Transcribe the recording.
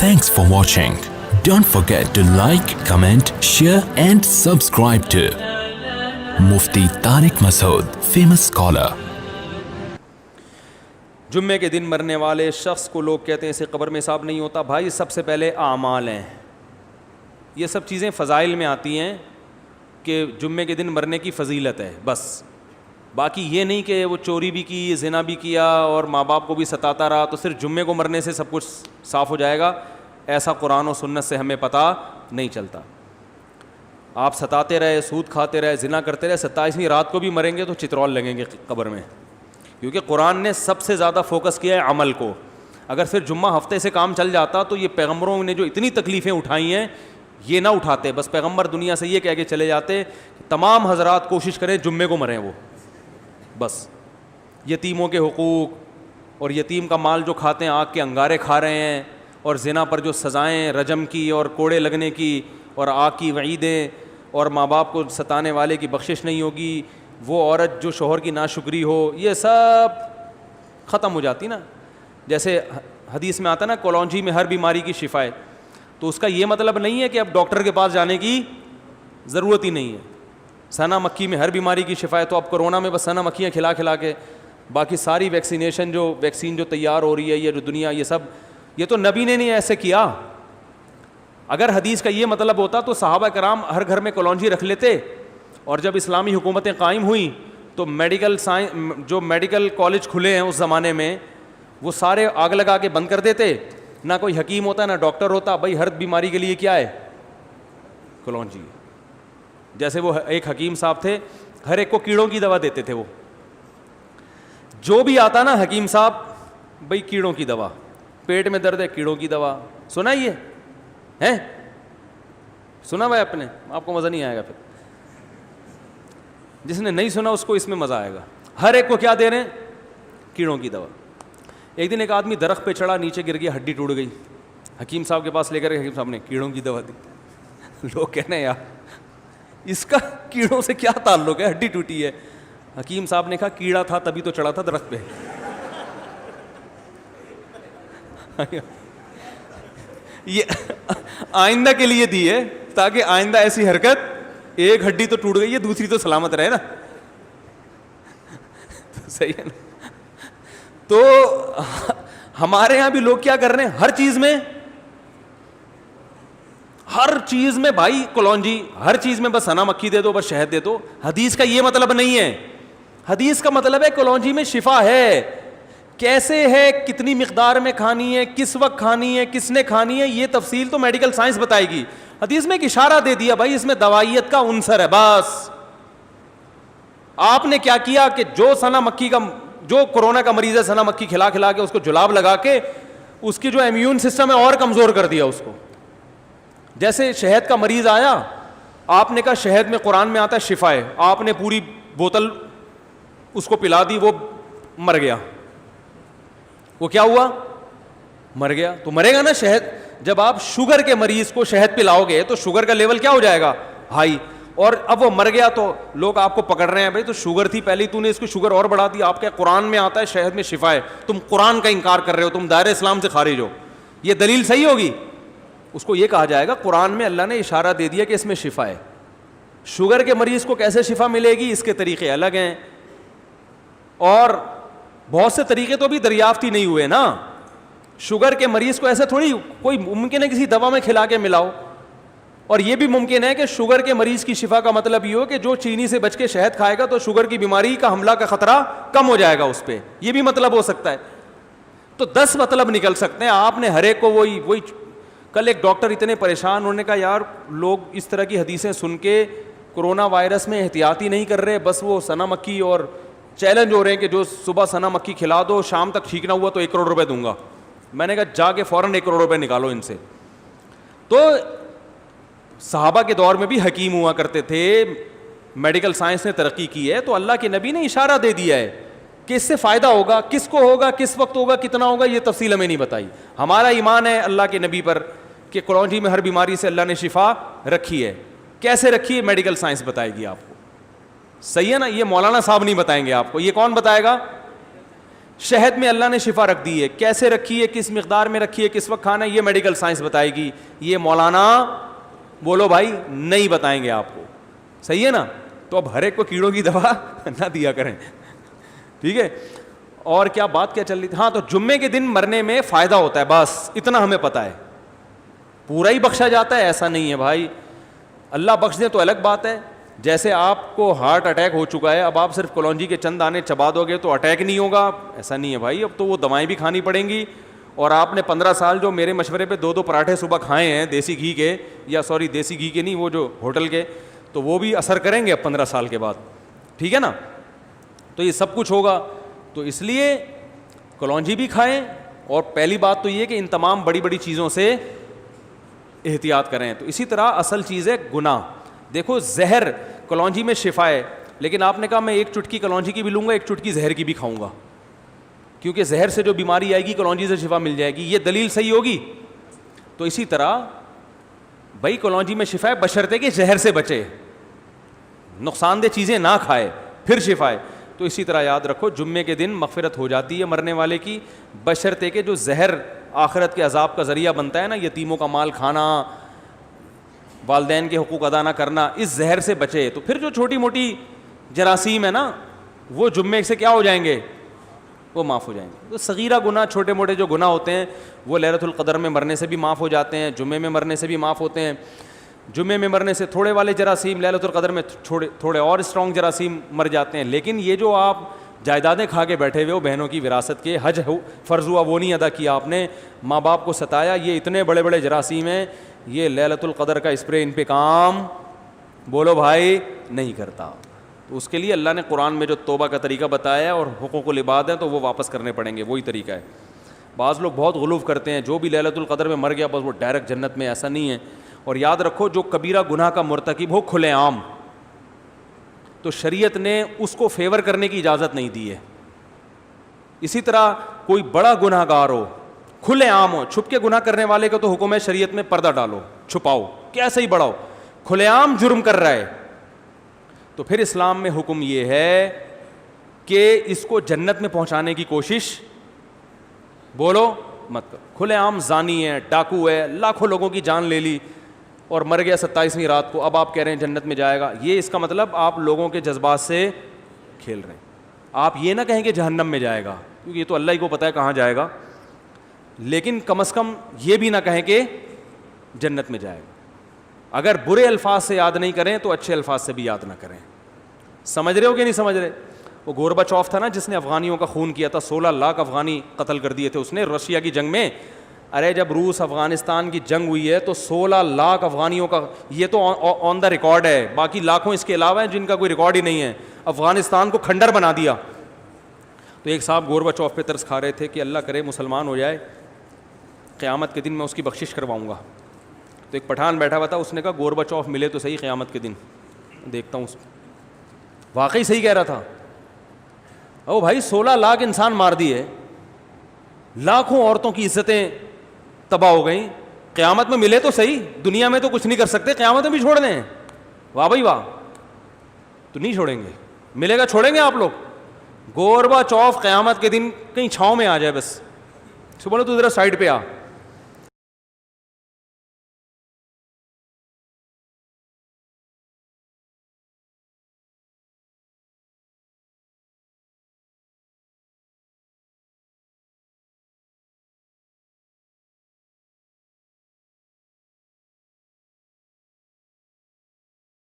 Thanks for watching. Don't forget to like, comment, share and subscribe to Mufti Tariq Masood, famous scholar. جمعے کے دن مرنے والے شخص کو لوگ کہتے ہیں اسے قبر میں حساب نہیں ہوتا. بھائی سب سے پہلے اعمال ہیں, یہ سب چیزیں فضائل میں آتی ہیں کہ جمعے کے دن مرنے کی فضیلت ہے بس. باقی یہ نہیں کہ وہ چوری بھی کی, زنا بھی کیا اور ماں باپ کو بھی ستاتا رہا تو صرف جمعے کو مرنے سے سب کچھ صاف ہو جائے گا. ایسا قرآن و سنت سے ہمیں پتہ نہیں چلتا. آپ ستاتے رہے, سود کھاتے رہے, زنا کرتے رہے, 27ویں رات کو بھی مریں گے تو چترول لگیں گے قبر میں, کیونکہ قرآن نے سب سے زیادہ فوکس کیا ہے عمل کو. اگر پھر جمعہ ہفتے سے کام چل جاتا تو یہ پیغمبروں نے جو اتنی تکلیفیں اٹھائی ہیں یہ نہ اٹھاتے. بس پیغمبر دنیا سے یہ کہہ کے چلے جاتے تمام حضرات کوشش کریں جمعے کو مریں وہ بس. یتیموں کے حقوق اور یتیم کا مال جو کھاتے ہیں, آگ کے انگارے کھا رہے ہیں, اور زنا پر جو سزائیں رجم کی اور کوڑے لگنے کی اور آگ کی وعیدیں, اور ماں باپ کو ستانے والے کی بخشش نہیں ہوگی, وہ عورت جو شوہر کی ناشکری ہو, یہ سب ختم ہو جاتی نا. جیسے حدیث میں آتا نا کلونجی میں ہر بیماری کی شفا ہے, تو اس کا یہ مطلب نہیں ہے کہ اب ڈاکٹر کے پاس جانے کی ضرورت ہی نہیں ہے. سنا مکھی میں ہر بیماری کی شفا ہے, تو اب کرونا میں بس سنا مکھیاں کھلا کھلا کے, باقی ساری ویکسین جو تیار ہو رہی ہے, یہ جو دنیا, یہ سب, یہ تو نبی نے نہیں ایسے کیا. اگر حدیث کا یہ مطلب ہوتا تو صحابہ کرام ہر گھر میں کلونجی رکھ لیتے, اور جب اسلامی حکومتیں قائم ہوئیں تو جو میڈیکل کالج کھلے ہیں اس زمانے میں وہ سارے آگ لگا کے بند کر دیتے. نہ کوئی حکیم ہوتا نہ ڈاکٹر ہوتا, بھائی ہر بیماری کے لیے کیا ہے, کلونجی. جیسے وہ ایک حکیم صاحب تھے, ہر ایک کو کیڑوں کی دوا دیتے تھے. وہ جو بھی آتا نا حکیم صاحب, بھائی کیڑوں کی دوا, پیٹ میں درد ہے کیڑوں کی دوا. سنا یہ ہے, سنا بھائی اپنے, آپ کو مزہ نہیں آئے گا. پھر جس نے نہیں سنا اس کو اس میں مزہ آئے گا. ہر ایک کو کیا دے رہے ہیں, کیڑوں کی دوا. ایک دن ایک آدمی درخت پہ چڑھا, نیچے گر گیا, ہڈی ٹوٹ گئی. حکیم صاحب کے پاس لے کر حکیم صاحب نے کیڑوں کی دوا دی. لوگ کہنے ہیں یار اس کا کیڑوں سے کیا تعلق ہے, ہڈی ٹوٹی ہے. حکیم صاحب نے کہا کیڑا تھا تبھی تو چڑھا تھا درخت پہ. یہ آئندہ کے لیے دی ہے تاکہ آئندہ ایسی حرکت, ایک ہڈی تو ٹوٹ گئی ہے دوسری تو سلامت رہے نا. صحیح ہے نا. تو ہمارے یہاں بھی لوگ کیا کر رہے ہیں, ہر چیز میں بھائی کلونجی, ہر چیز میں بس سنا مکھی دے دو, بس شہد دے دو. حدیث کا یہ مطلب نہیں ہے. حدیث کا مطلب ہے کلونجی میں شفا ہے. کیسے ہے, کتنی مقدار میں کھانی ہے, کس وقت کھانی ہے, کس نے کھانی ہے, یہ تفصیل تو میڈیکل سائنس بتائے گی. حدیث میں ایک اشارہ دے دیا, بھائی اس میں دوائیت کا عنصر ہے بس. آپ نے کیا کیا کہ جو کورونا کا مریض ہے سنا مکھی کھلا کھلا کے, اس کو جلاب لگا کے اس کی جو امیون سسٹم ہے اور کمزور کر دیا اس کو. جیسے شہد کا مریض آیا, آپ نے کہا شہد میں قرآن میں آتا ہے شفا ہے, آپ نے پوری بوتل اس کو پلا دی, وہ مر گیا. وہ کیا ہوا, مر گیا. تو مرے گا نا شہد. جب آپ شوگر کے مریض کو شہد پلاؤ گے تو شوگر کا لیول کیا ہو جائے گا, ہائی. اور اب وہ مر گیا تو لوگ آپ کو پکڑ رہے ہیں, بھائی تو شوگر تھی پہلے, تو نے اس کو شوگر اور بڑھا دی. آپ کے قرآن میں آتا ہے شہد میں شفا ہے, تم قرآن کا انکار کر رہے ہو, تم دائرہ اسلام سے خارج ہو. یہ دلیل صحیح ہوگی. اس کو یہ کہا جائے گا قرآن میں اللہ نے اشارہ دے دیا کہ اس میں شفا ہے. شوگر کے مریض کو کیسے شفا ملے گی, اس کے طریقے الگ ہیں, اور بہت سے طریقے تو بھی دریافت ہی نہیں ہوئے نا. شوگر کے مریض کو ایسے تھوڑی کوئی ممکن ہے کسی دوا میں کھلا کے ملاؤ. اور یہ بھی ممکن ہے کہ شوگر کے مریض کی شفا کا مطلب یہ ہو کہ جو چینی سے بچ کے شہد کھائے گا تو شوگر کی بیماری کا حملہ کا خطرہ کم ہو جائے گا اس پہ, یہ بھی مطلب ہو سکتا ہے. تو 10 مطلب نکل سکتے ہیں. آپ نے ہر ایک کو وہی کل ایک ڈاکٹر اتنے پریشان, انہوں نے کہا یار لوگ اس طرح کی حدیثیں سن کے کرونا وائرس میں احتیاطی نہیں کر رہے, بس وہ سنا مکھی اور چیلنج ہو رہے ہیں کہ جو صبح سنا مکھی کھلا دو شام تک ٹھیک نہ ہوا تو 1 کروڑ روپے دوں گا. میں نے کہا جا کے فوراً 1 کروڑ روپے نکالو ان سے. تو صحابہ کے دور میں بھی حکیم ہوا کرتے تھے, میڈیکل سائنس نے ترقی کی ہے, تو اللہ کے نبی نے اشارہ دے دیا ہے کہ اس سے فائدہ ہوگا. کس کو ہوگا, کس وقت ہوگا, کتنا ہوگا, یہ تفصیل ہمیں نہیں بتائی. ہمارا ایمان ہے اللہ کے نبی پر کہ کلونجی میں ہر بیماری سے اللہ نے شفا رکھی ہے. کیسے رکھی ہے میڈیکل سائنس بتائے گی آپ کو. صحیح ہے نا, یہ مولانا صاحب نہیں بتائیں گے آپ کو. یہ کون بتائے گا, شہد میں اللہ نے شفا رکھ دی ہے, کیسے رکھی ہے, کس مقدار میں رکھی ہے, کس وقت کھانا ہے, یہ میڈیکل سائنس بتائے گی, یہ مولانا بولو بھائی نہیں بتائیں گے آپ کو, صحیح ہے نا. تو اب ہر ایک کو کیڑوں کی دوا نہ دیا کریں, ٹھیک ہے. اور کیا بات کیا چل رہی تھی, ہاں, تو جمعے کے دن مرنے میں فائدہ ہوتا ہے, بس اتنا ہمیں پتا ہے. پورا ہی بخشا جاتا ہے ایسا نہیں ہے بھائی, اللہ بخش دے تو الگ بات ہے. جیسے آپ کو ہارٹ اٹیک ہو چکا ہے, اب آپ صرف کلونجی کے چند دانے چبا دو گے تو اٹیک نہیں ہوگا, ایسا نہیں ہے بھائی. اب تو وہ دوائیں بھی کھانی پڑیں گی. اور آپ نے 15 سال جو میرے مشورے پہ 2 پراٹھے صبح کھائے ہیں دیسی گھی کے, یا سوری دیسی گھی کے نہیں, وہ جو ہوٹل کے, تو وہ بھی اثر کریں گے اب 15 سال کے بعد, ٹھیک ہے نا. تو یہ سب کچھ ہوگا. تو اس لیے کلونجی بھی کھائیں. اور پہلی بات تو یہ کہ ان تمام بڑی بڑی چیزوں سے احتیاط کریں. تو اسی طرح اصل چیز ہے گناہ. دیکھو زہر, کلونجی میں شفا ہے, لیکن آپ نے کہا میں 1 چٹکی کلونجی کی بھی لوں گا, 1 چٹکی زہر کی بھی کھاؤں گا, کیونکہ زہر سے جو بیماری آئے گی کلونجی سے شفا مل جائے گی. یہ دلیل صحیح ہوگی؟ تو اسی طرح بھائی کلونجی میں شفا ہے, بشرطے کہ زہر سے بچے, نقصان دہ چیزیں نہ کھائے, پھر شفا ہے. تو اسی طرح یاد رکھو جمعے کے دن مغفرت ہو جاتی ہے مرنے والے کی, بشرطے کہ جو زہر آخرت کے عذاب کا ذریعہ بنتا ہے نا, یتیموں کا مال کھانا, والدین کے حقوق ادا نہ کرنا, اس زہر سے بچے. تو پھر جو چھوٹی موٹی جراثیم ہے نا, وہ جمعے سے کیا ہو جائیں گے, وہ معاف ہو جائیں گے. تو صغیرہ گناہ, چھوٹے موٹے جو گناہ ہوتے ہیں وہ لیلۃ القدر میں مرنے سے بھی معاف ہو جاتے ہیں, جمعے میں مرنے سے بھی معاف ہوتے ہیں. جمعے میں مرنے سے تھوڑے والے جراثیم لیلۃ القدر میں تھوڑے اور اسٹرانگ جراثیم مر جاتے ہیں. لیکن یہ جو آپ جائیدادیں کھا کے بیٹھے ہوئے ہو بہنوں کی وراثت کے, حج فرض ہوا وہ نہیں ادا کیا آپ نے, ماں باپ کو ستایا, یہ اتنے بڑے بڑے جراثیم ہیں, یہ لیلۃ القدر کا اسپرے ان پہ کام بولو بھائی نہیں کرتا. تو اس کے لیے اللہ نے قرآن میں جو توبہ کا طریقہ بتایا ہے اور حقوق العباد ہیں تو وہ واپس کرنے پڑیں گے, وہی طریقہ ہے. بعض لوگ بہت غلو کرتے ہیں, جو بھی لیلۃ القدر میں مر گیا بس وہ ڈائریکٹ جنت میں, ایسا نہیں ہے. اور یاد رکھو جو کبیرہ گناہ کا مرتکب ہو کھلے عام, تو شریعت نے اس کو فیور کرنے کی اجازت نہیں دی ہے. اسی طرح کوئی بڑا گناہ گار ہو, کھلے عام ہو, چھپ کے گناہ کرنے والے کا تو حکم ہے شریعت میں پردہ ڈالو, چھپاؤ, کیسے ہی بڑا ہو, کھلے عام جرم کر رہا ہے, تو پھر اسلام میں حکم یہ ہے کہ اس کو جنت میں پہنچانے کی کوشش بولو مت کرو. کھلے عام زانی ہے, ڈاکو ہے, لاکھوں لوگوں کی جان لے لی اور مر گیا 27ویں رات کو, اب آپ کہہ رہے ہیں جنت میں جائے گا. یہ اس کا مطلب آپ لوگوں کے جذبات سے کھیل رہے ہیں. آپ یہ نہ کہیں کہ جہنم میں جائے گا, کیونکہ یہ تو اللہ ہی کو پتہ ہے کہاں جائے گا, لیکن کم از کم یہ بھی نہ کہیں کہ جنت میں جائے گا. اگر برے الفاظ سے یاد نہیں کریں تو اچھے الفاظ سے بھی یاد نہ کریں. سمجھ رہے ہو کہ نہیں سمجھ رہے؟ وہ گورباچوف تھا نا جس نے افغانیوں کا خون کیا تھا, 16 لاکھ افغانی قتل کر دیے تھے اس نے رشیا کی جنگ میں. ارے جب روس افغانستان کی جنگ ہوئی ہے تو 16 لاکھ افغانیوں کا, یہ تو آن دا ریکارڈ ہے, باقی لاکھوں اس کے علاوہ ہیں جن کا کوئی ریکارڈ ہی نہیں ہے, افغانستان کو کھنڈر بنا دیا. تو ایک صاحب گورباچوف پہ ترس کھا رہے تھے کہ اللہ کرے مسلمان ہو جائے, قیامت کے دن میں اس کی بخشش کرواؤں گا. تو ایک پٹھان بیٹھا ہوا تھا, اس نے کہا گورباچوف ملے تو صحیح قیامت کے دن, دیکھتا ہوں. واقعی صحیح کہہ رہا تھا. او بھائی 16 لاکھ انسان مار دیے, لاکھوں عورتوں کی عزتیں تباہ ہو گئیں, قیامت میں ملے تو صحیح, دنیا میں تو کچھ نہیں کر سکتے, قیامت میں بھی چھوڑ دیں. واہ بھائی واہ, تو نہیں چھوڑیں گے, ملے گا چھوڑیں گے آپ لوگ؟ گورباچوف قیامت کے دن کہیں چھاؤں میں آ جائے بس, بولو تو ذرا سائڈ پہ آ,